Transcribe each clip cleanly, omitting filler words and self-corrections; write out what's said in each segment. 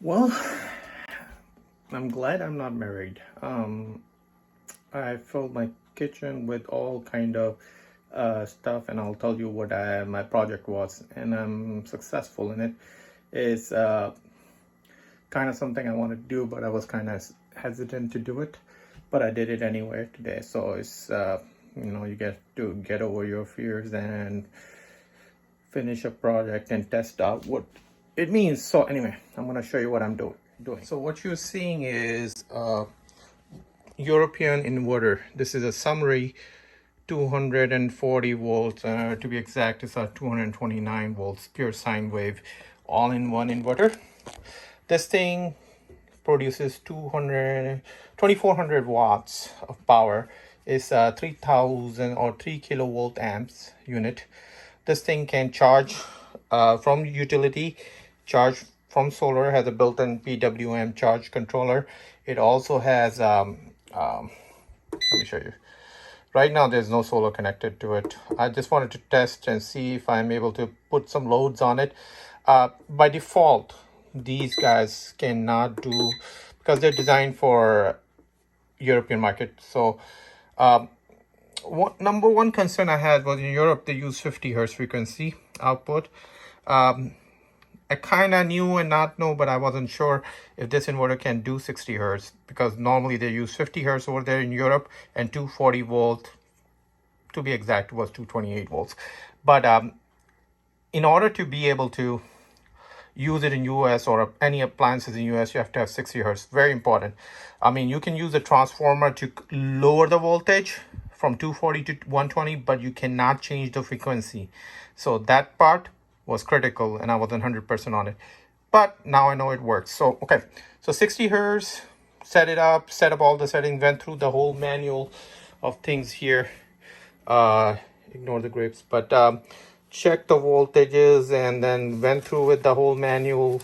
Well, I'm glad I'm not married. I filled my kitchen with all kind of stuff, and I'll tell you what my project was, and I'm successful in it. It's kind of something I want to do, but I was kind of hesitant to do it, but I did it anyway today. So it's you get to get over your fears and finish a project and test out what it means. So anyway, I'm going to show you what I'm doing. So what you're seeing is European inverter. This is a summary 240 volts, to be exact, it's a 229 volts pure sine wave all-in-one inverter. This thing produces 2400 watts of power. It's 3000 or 3 kilovolt amps unit. This thing can charge from utility, charge from solar, has a built-in PWM charge controller. It also has let me show you. Right now there's no solar connected to it. I just wanted to test and see if I'm able to put some loads on it. By default, these guys cannot do, because they're designed for European market. So number one concern I had was in Europe they use 50 hertz frequency output. I kind of knew and not know, but I wasn't sure if this inverter can do 60 hertz, because normally they use 50 hertz over there in Europe and 240 volt, to be exact, was 228 volts. But in order to be able to use it in US or any appliances in US, you have to have 60 hertz. Very important. I mean, you can use a transformer to lower the voltage from 240 to 120, but you cannot change the frequency. So that part was critical, and I wasn't 100% on it, but now I know it works. So okay, so 60 hertz, set up all the settings, went through the whole manual of things here. Ignore the grapes, but checked the voltages and then went through with the whole manual.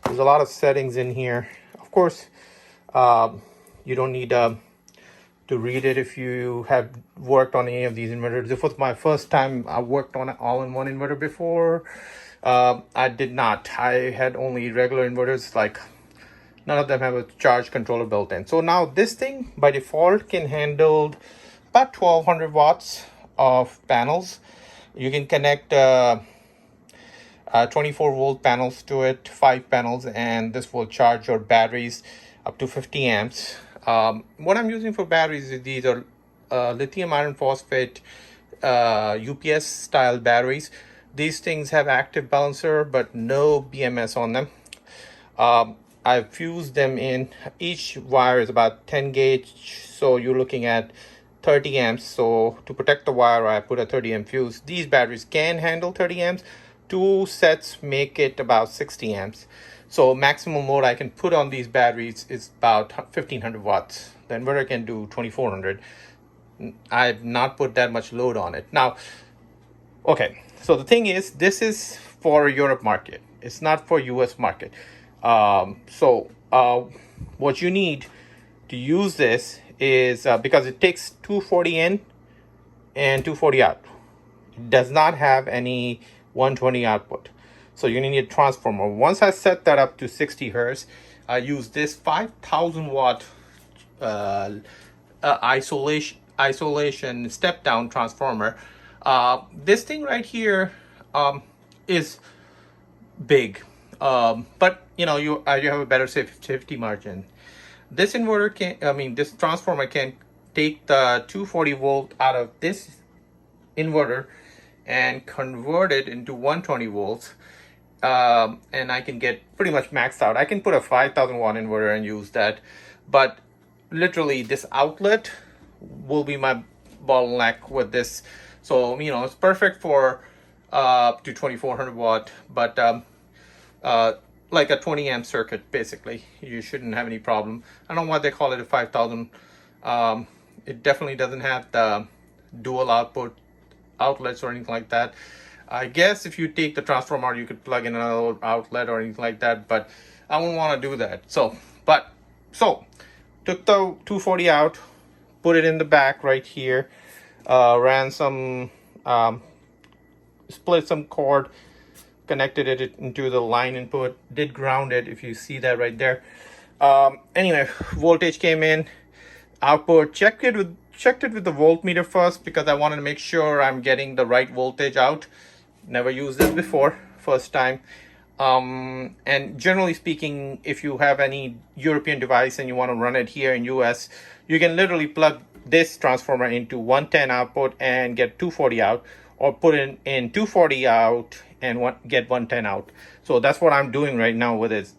There's a lot of settings in here. Of course, you don't need to read it if you have worked on any of these inverters. This was my first time I worked on an all-in-one inverter before. I did not. I had only regular inverters, like none of them have a charge controller built in. So now this thing by default can handle about 1200 watts of panels. You can connect 24 volt panels to it, 5 panels, and this will charge your batteries up to 50 amps. What I'm using for batteries is these are lithium iron phosphate UPS style batteries. These things have active balancer but no BMS on them. I've fused them in. Each wire is about 10 gauge, so you're looking at 30 amps. So to protect the wire, I put a 30 amp fuse. These batteries can handle 30 amps. 2 sets make it about 60 amps. So maximum load I can put on these batteries is about 1500 watts. The inverter can do 2400. I've not put that much load on it. Now, okay, so the thing is, this is for Europe market. It's not for US market. What you need to use this is, because it takes 240 in and 240 out. It does not have any 120 output. So you're gonna need a transformer. Once I set that up to 60 hertz, I use this 5000 watt isolation step down transformer. This thing right here is big, but you know, you have a better safety margin. This inverter this transformer can take the 240 volt out of this inverter and convert it into 120 volts. And I can get pretty much maxed out. I can put a 5000 watt inverter and use that, but literally this outlet will be my bottleneck with this. So you know, it's perfect for up to 2400 watt, but like a 20 amp circuit, basically you shouldn't have any problem. I don't know why they call it a 5000. It definitely doesn't have the dual output outlets or anything like that. I guess if you take the transformer, you could plug in another outlet or anything like that, but I wouldn't want to do that. So took the 240 out, put it in the back right here, ran some, split some cord, connected it into the line input, did ground it, if you see that right there. Anyway, voltage came in, output, checked it with the voltmeter first because I wanted to make sure I'm getting the right voltage out. Never used this before, first time. And generally speaking, if you have any European device and you want to run it here in US, you can literally plug this transformer into 110 output and get 240 out, or put in 240 out and get 110 out. So that's what I'm doing right now with it.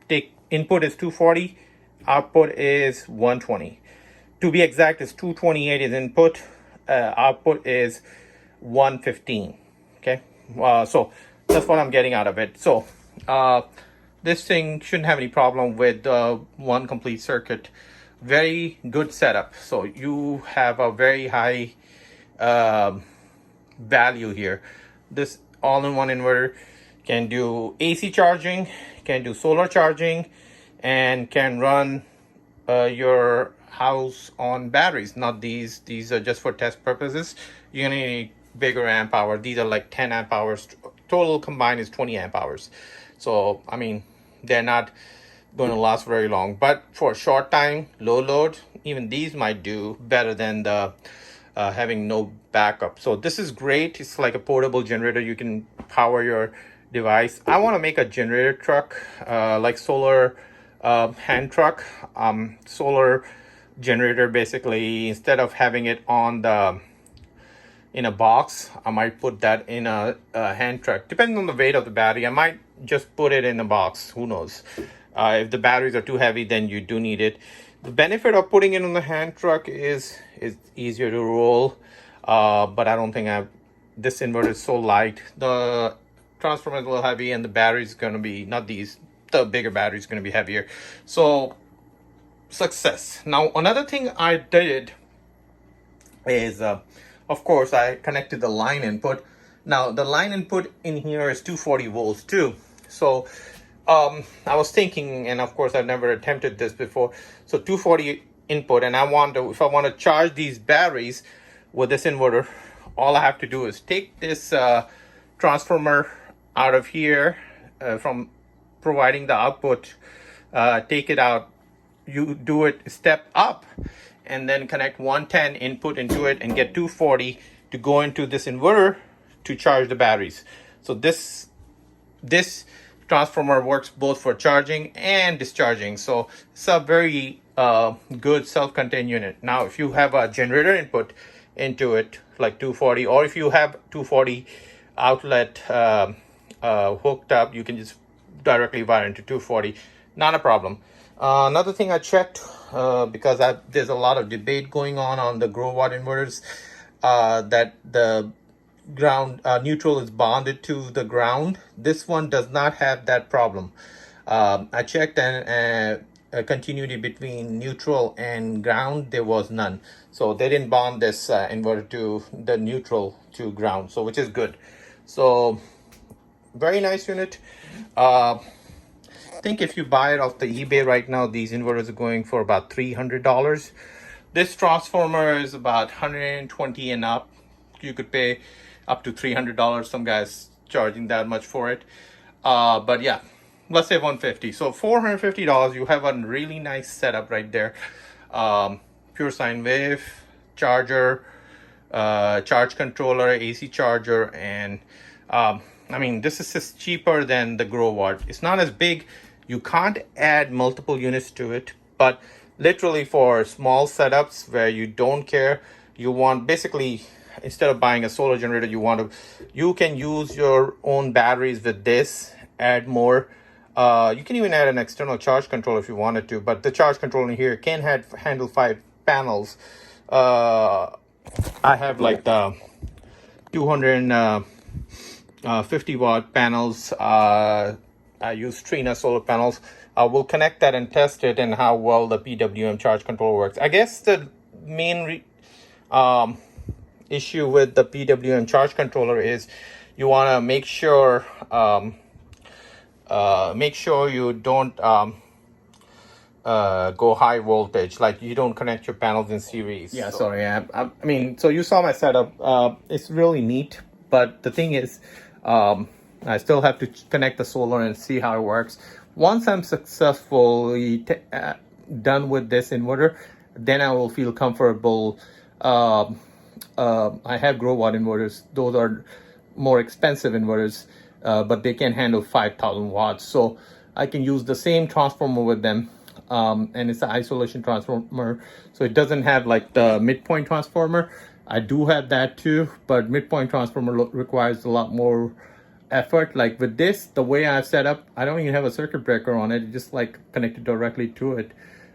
Take input is 240, output is 120. To be exact, is 228 is input, output is 115. Okay, so that's what I'm getting out of it. So this thing shouldn't have any problem with one complete circuit. Very good setup. So you have a very high value here. This all-in-one inverter can do AC charging, can do solar charging, and can run your house on batteries. Not these are just for test purposes. You're gonna need bigger amp hour. These are like 10 amp hours. Total combined is 20 amp hours. So I mean, they're not going to last very long, but for a short time, low load, even these might do better than the having no backup. So this is great. It's like a portable generator. You can power your device. I want to make a generator truck, like solar hand truck, solar generator. Basically, instead of having it on the in a box, I might put that in a hand truck. Depending on the weight of the battery, I might just put it in a box. Who knows? If the batteries are too heavy, then you do need it. The benefit of putting it on the hand truck is easier to roll, but I don't think this inverter is so light. The transformer is a little heavy, and the battery is going to be, not these, the bigger battery is going to be heavier. So success. Now another thing I did is, of course, I connected the line input. Now the line input in here is 240 volts too. So I was thinking, and of course I've never attempted this before, so 240 input, and if I want to charge these batteries with this inverter, all I have to do is take this transformer out of here from providing the output, take it out, you do it step up, and then connect 110 input into it and get 240 to go into this inverter to charge the batteries. So this transformer works both for charging and discharging. So it's a very good self-contained unit. Now if you have a generator input into it, like 240, or if you have 240 outlet hooked up, you can just directly wire into 240, not a problem. Another thing I checked, because there's a lot of debate going on the Growatt inverters, that the ground neutral is bonded to the ground. This one does not have that problem. I checked, and continuity between neutral and ground, there was none. So they didn't bond this inverter to the neutral to ground, so which is good. So very nice unit. I think if you buy it off the eBay right now, these inverters are going for about $300. This transformer is about 120 and up. You could pay up to $300. Some guys charging that much for it. But yeah, let's say 150. So $450, you have a really nice setup right there. Pure sine wave, charger, charge controller, AC charger, and I mean, this is just cheaper than the Growatt. It's not as big. You can't add multiple units to it, but literally for small setups where you don't care, you want basically, instead of buying a solar generator, you can use your own batteries with this, add more. You can even add an external charge controller if you wanted to, but the charge controller in here can handle 5 panels. I have like the 250 watt panels. I use Trina solar panels. We'll connect that and test it and how well the PWM charge controller works. I guess the main issue with the PWM charge controller is you want to make sure you don't go high voltage, like you don't connect your panels in series. Yeah, so, sorry. I mean, so you saw my setup. It's really neat, but the thing is, I still have to connect the solar and see how it works. Once I'm successfully done with this inverter, then I will feel comfortable. I have Growatt inverters. Those are more expensive inverters, but they can handle 5,000 watts. So I can use the same transformer with them. And it's an isolation transformer. So it doesn't have like the midpoint transformer. I do have that too, but midpoint transformer requires a lot more effort. Like with this, the way I've set up, I don't even have a circuit breaker on it. It's just like connected directly to it.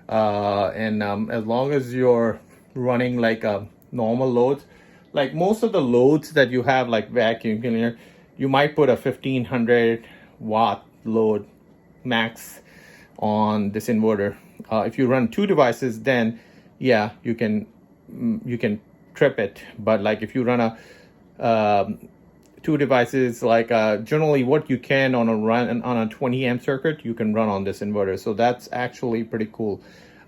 As long as you're running like a normal loads, like most of the loads that you have, like vacuum cleaner, you might put a 1500 watt load max on this inverter. If you run two devices, then yeah, you can trip it. But like if you run a two devices, like generally what you can on a 20 amp circuit, you can run on this inverter. So that's actually pretty cool.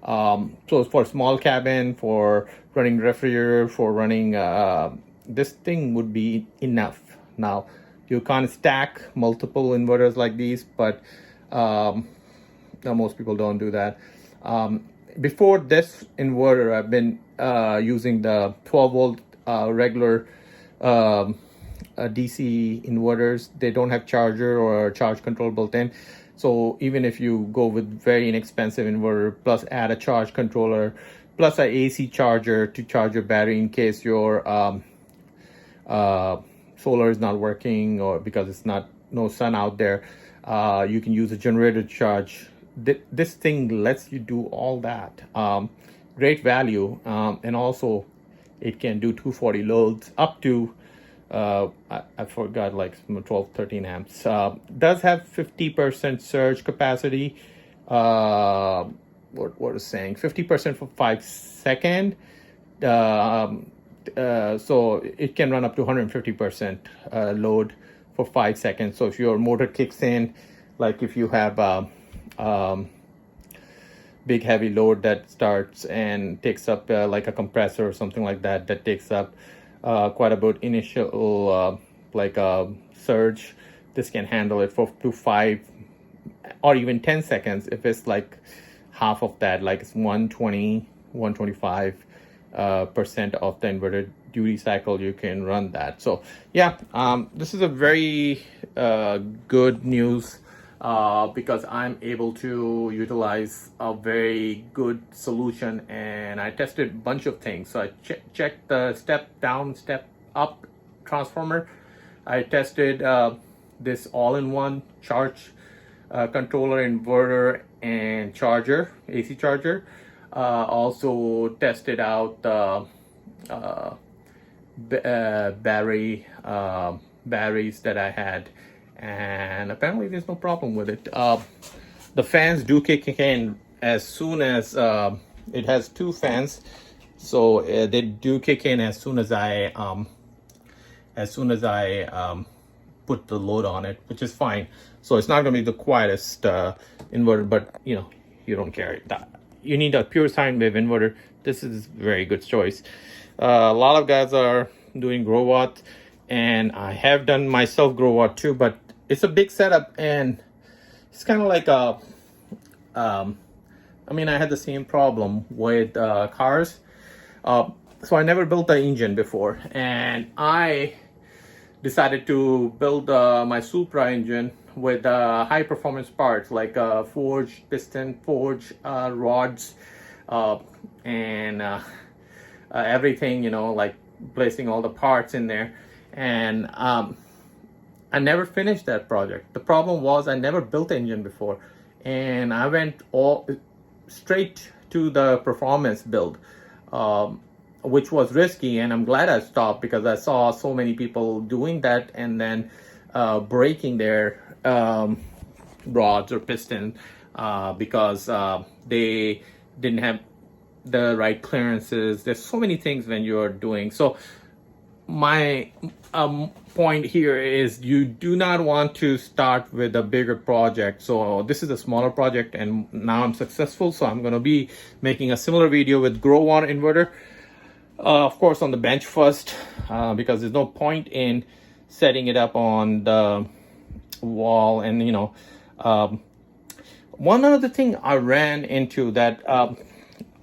So for small cabin, for running refrigerator, for running this thing would be enough. Now you can't stack multiple inverters like these, but most people don't do that. Before this inverter, I've been using the 12 volt regular DC inverters. They don't have charger or charge control built in. So even if you go with very inexpensive inverter, plus add a charge controller, plus an AC charger to charge your battery in case your solar is not working or because it's no sun out there, you can use a generator to charge. This thing lets you do all that. Great value, and also it can do 240 loads up to I forgot, like 12 13 amps. Does have 50% surge capacity. What is saying 50% for 5 seconds. So it can run up to 150% load for 5 seconds. So if your motor kicks in, like if you have big heavy load that starts and takes up like a compressor or something like that, that takes up quite a bit initial like a surge, this can handle it for up to 5 or even 10 seconds if it's like half of that, like it's 120 125% of the inverter duty cycle, you can run that. So yeah, this is a very good news because I'm able to utilize a very good solution, and I tested a bunch of things. So I checked the step down, step up transformer. I tested this all-in-one charge controller, inverter, and charger, AC charger. Also tested out batteries that I had, and apparently there's no problem with it. The fans do kick in as soon as it has 2 fans, so they do kick in as soon as I put the load on it, which is fine. So it's not going to be the quietest inverter, but you know, you don't care. You need a pure sine wave inverter. This is a very good choice. A lot of guys are doing Growatt, and I have done myself Growatt too, but it's a big setup, and it's kind of like a I mean, I had the same problem with cars. So I never built the engine before, and I decided to build my Supra engine with high performance parts like forged piston, forged rods, and everything, you know, like placing all the parts in there. And I never finished that project. The problem was I never built the engine before, and I went all straight to the performance build, which was risky, and I'm glad I stopped because I saw so many people doing that and then breaking their rods or piston because they didn't have the right clearances. There's so many things when you're doing. So my point here is you do not want to start with a bigger project. So this is a smaller project, and now I'm successful, so I'm going to be making a similar video with Growatt inverter, of course on the bench first, because there's no point in setting it up on the wall. And one other thing I ran into that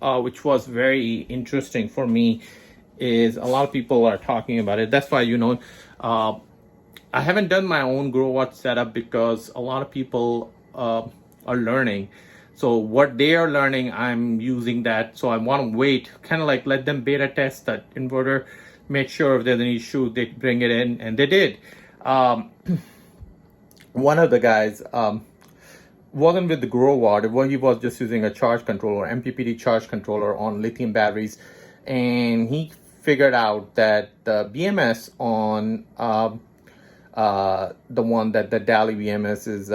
which was very interesting for me is a lot of people are talking about it. That's why I haven't done my own Growatt setup, because a lot of people are learning. So what they are learning, I'm using that. So I want to wait, kind of like let them beta test that inverter, make sure if there's any issue, they bring it in, and they did. One of the guys wasn't with the Growatt. He was just using a charge controller, MPPT charge controller on lithium batteries, and he figured out that the BMS on the one that the Dali BMS is,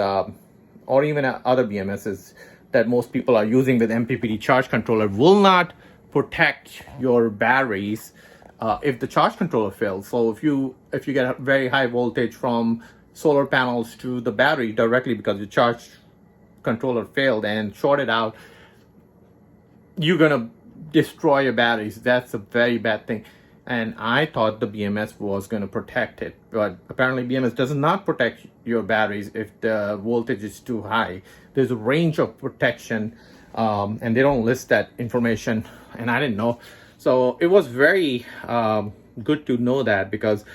or even other BMSs that most people are using with MPPT charge controller, will not protect your batteries if the charge controller fails. So if you get a very high voltage from solar panels to the battery directly because the charge controller failed and shorted out, you're gonna destroy your batteries. That's a very bad thing. And I thought the BMS was going to protect it, but apparently BMS does not protect your batteries if the voltage is too high. There's a range of protection, and they don't list that information, and I didn't know. So it was very good to know that, because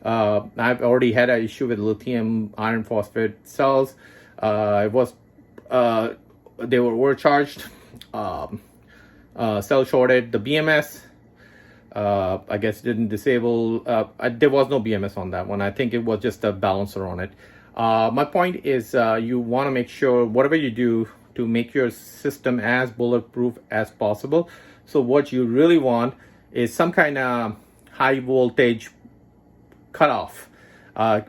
I've already had an issue with lithium iron phosphate cells. They were overcharged, cell shorted. The BMS, I guess, didn't disable. There was no BMS on that one. I think it was just a balancer on it. My point is, you want to make sure whatever you do to make your system as bulletproof as possible. So what you really want is some kind of high voltage cutoff,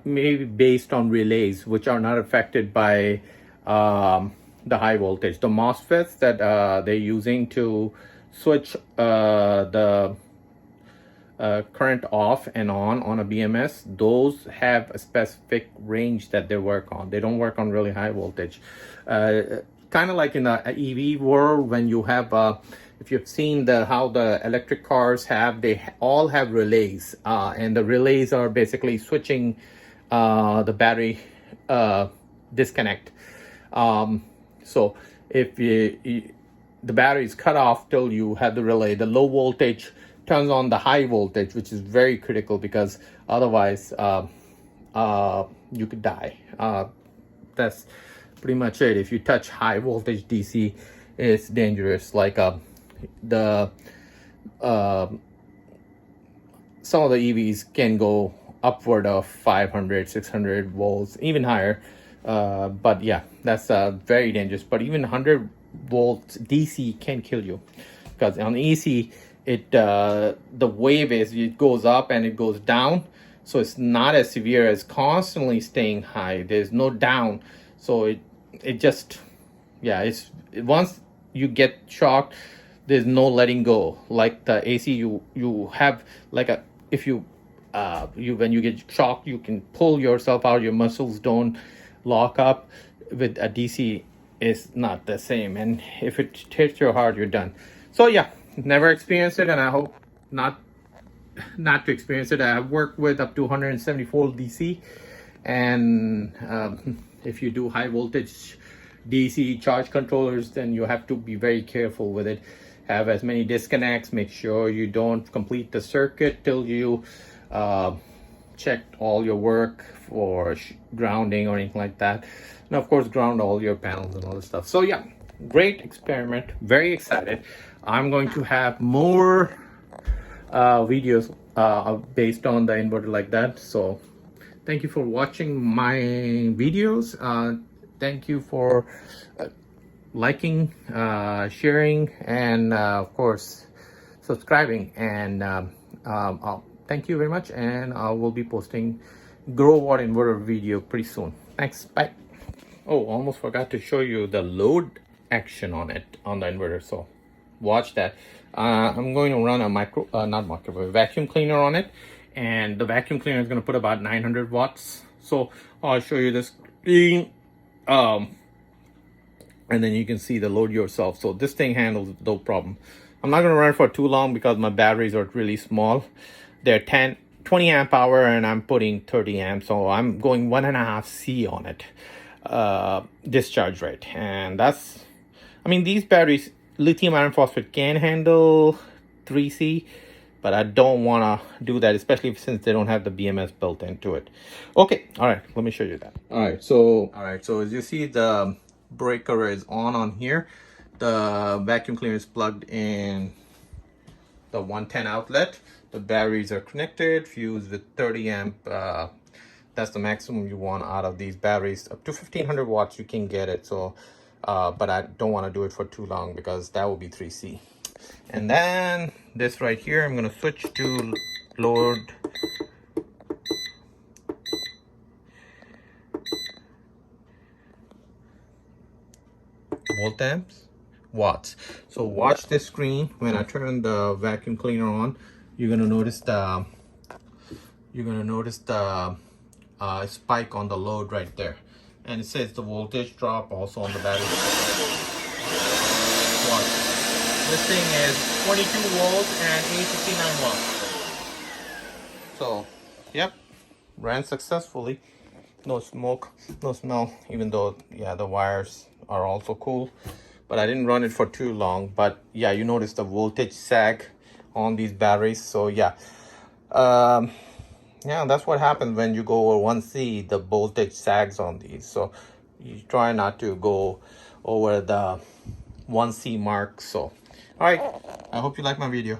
maybe based on relays, which are not affected by the high voltage. The MOSFETs that they're using to switch the current off and on a BMS, those have a specific range that they work on. They don't work on really high voltage. Kind of like in the EV world, when you have if you've seen how the electric cars have, they all have relays, and the relays are basically switching the battery disconnect. So if the battery is cut off till you have the relay, the low voltage turns on the high voltage, which is very critical, because otherwise you could die. That's pretty much it. If you touch high voltage DC, it's dangerous. Like some of the EVs can go upward of 500, 600 volts, even higher. But yeah, that's very dangerous. But even 100 volts DC can kill you, because on AC, the wave it goes up and it goes down, so it's not as severe as constantly staying high. There's no down, so it just, yeah, once you get shocked, there's no letting go. Like the AC, you have like if you when you get shocked, you can pull yourself out, your muscles don't lock up. With a DC, it's not the same, and if it hits your heart, you're done. So yeah, never experienced it, and I hope not to experience it. I've worked with up to 174 DC, and if you do high voltage DC charge controllers, then you have to be very careful with it. Have as many disconnects. Make sure you don't complete the circuit till you check all your work for grounding or anything like that. And of course, ground all your panels and all this stuff. So yeah, great experiment. Very excited. I'm going to have more videos based on the inverter like that. So thank you for watching my videos. Thank you for liking, sharing, and of course subscribing. And thank you very much, and I will be posting Growatt inverter video pretty soon. Thanks. Bye. Oh, almost forgot to show you the load action on the inverter. So watch that. I'm going to run a vacuum cleaner on it, and the vacuum cleaner is going to put about 900 watts. So I'll show you this screen, and then you can see the load yourself. So this thing handles no problem. I'm not going to run it for too long because my batteries are really small. They're 10 20 amp hour and I'm putting 30 amps, so I'm going 1.5 C on it, discharge rate. And that's, I mean, these batteries, lithium iron phosphate can handle 3 C, but I don't want to do that, especially since they don't have the BMS built into it. Okay, all right, let me show you that. All right, so as you see, the breaker is on here. The vacuum cleaner is plugged in the 110 outlet. The batteries are connected, fused with 30 amp. That's the maximum you want out of these batteries. Up to 1500 watts you can get it. So but I don't want to do it for too long because that will be 3C. And then this right here, I'm going to switch to load volt amps, watts. So watch this screen. When I turn the vacuum cleaner on, you're going to notice the spike on the load right there, and it says the voltage drop also on the battery. Watch. This thing is 22 volts and 859 watts. So, yep, ran successfully. No smoke, no smell, even though, yeah, the wires are also cool. But I didn't run it for too long. But yeah, you notice the voltage sag on these batteries. So yeah, yeah, that's what happens when you go over 1C, the voltage sags on these. So you try not to go over the 1C mark. So, all right, I hope you like my video.